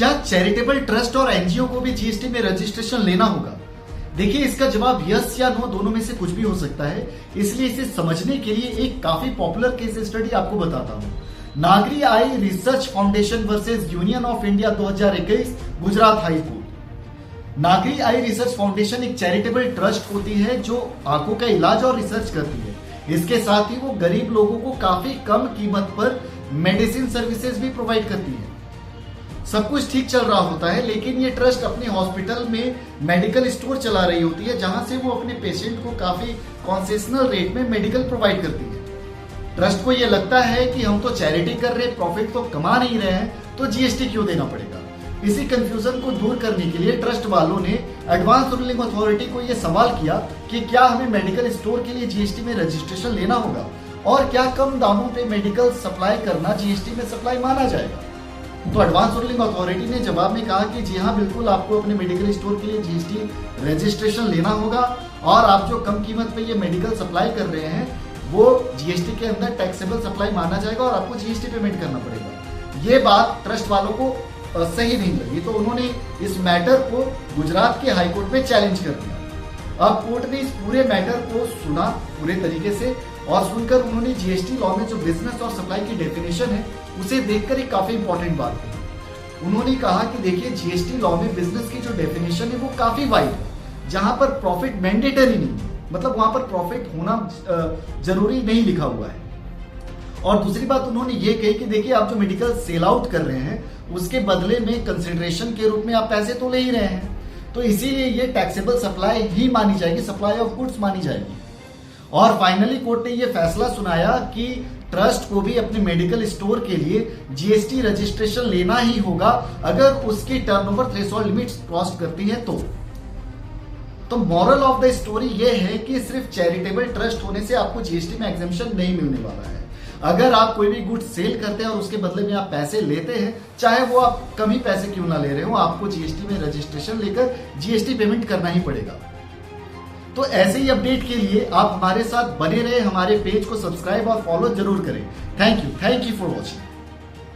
क्या charitable trust और NGO को भी जीएसटी में रजिस्ट्रेशन लेना होगा? देखिए, इसका जवाब यस या नो दोनों में से कुछ भी हो सकता है। इसलिए इसे समझने के लिए एक काफी पॉपुलर केस स्टडी आपको बताता हूं। Nagri eye research foundation versus union of India 2021 Gujarat high court. Nagri eye research foundation एक चैरिटेबल ट्रस्ट होती है जो आंखों का इलाज और रिसर्च करती है। इसके साथ ही वो गरीब लोगों को काफी कम कीमत पर मेडिसिन सर्विसेज भी प्रोवाइड करती है। सब कुछ ठीक चल रहा होता है, लेकिन ये ट्रस्ट अपने हॉस्पिटल में मेडिकल स्टोर चला रही होती है, जहां से वो अपने पेशेंट को काफी कॉन्सेशनल रेट में मेडिकल प्रोवाइड करती है। ट्रस्ट को ये लगता है कि हम तो चैरिटी कर रहे, प्रॉफिट तो कमा नहीं रहे हैं, तो जीएसटी क्यों देना पड़ेगा। इसी कंफ्यूजन को दूर करने के लिए ट्रस्ट वालों ने एडवांस रूलिंग अथॉरिटी को यह सवाल किया कि क्या हमें मेडिकल स्टोर के लिए जीएसटी में रजिस्ट्रेशन लेना होगा और क्या कम दामों पे मेडिकल सप्लाई करना जीएसटी में सप्लाई माना जाएगा। तो एडवांस रूलिंग अथॉरिटी ने जवाब में कहा कि जी हाँ, बिल्कुल आपको अपने मेडिकल स्टोर के लिए जीएसटी रजिस्ट्रेशन लेना होगा और आप जो कम कीमत पे ये मेडिकल सप्लाई कर रहे हैं वो जीएसटी के अंदर टैक्सेबल सप्लाई माना जाएगा और आपको जीएसटी पेमेंट करना पड़ेगा। ये बात ट्रस्ट वालों को सही नहीं लगी, तो उन्होंने इस मैटर को गुजरात के हाईकोर्ट में चैलेंज कर दिया। अब कोर्ट ने इस पूरे मैटर को सुना पूरे तरीके से और सुनकर उन्होंने जीएसटी लॉ में जो बिजनेस और सप्लाई की डेफिनेशन है उसे देखकर एक काफी इंपॉर्टेंट बात कही। उन्होंने कहा कि देखिए, जीएसटी लॉ में बिजनेस की जो डेफिनेशन है वो काफी वाइड है, जहां पर प्रॉफिट मैंडेटरी नहीं है, मतलब वहां पर प्रॉफिट होना जरूरी नहीं लिखा हुआ है। और दूसरी बात उन्होंने ये कही कि देखिए, आप जो मेडिकल सेल आउट कर रहे हैं उसके बदले में कंसिडरेशन के रूप में आप पैसे तो ले ही रहे हैं, तो इसीलिए ये टैक्सेबल सप्लाई ही मानी जाएगी, सप्लाई ऑफ गुड्स मानी जाएगी। और फाइनली कोर्ट ने यह फैसला सुनाया कि ट्रस्ट को भी अपने मेडिकल स्टोर के लिए जीएसटी रजिस्ट्रेशन लेना ही होगा अगर उसकी टर्नओवर थ्रेशोल्ड लिमिट्स क्रॉस करती है तो मॉरल ऑफ द स्टोरी ये है कि सिर्फ चैरिटेबल ट्रस्ट होने से आपको जीएसटी में एग्जेम्पशन नहीं मिलने वाला है। अगर आप कोई भी गुड्स सेल करते हैं और उसके बदले में आप पैसे लेते हैं, चाहे वो आप कम ही पैसे क्यों ना ले रहे हो, आपको जीएसटी में रजिस्ट्रेशन लेकर जीएसटी पेमेंट करना ही पड़ेगा। तो ऐसे ही अपडेट के लिए आप हमारे साथ बने रहे, हमारे पेज को सब्सक्राइब और फॉलो जरूर करें। Thank you for watching.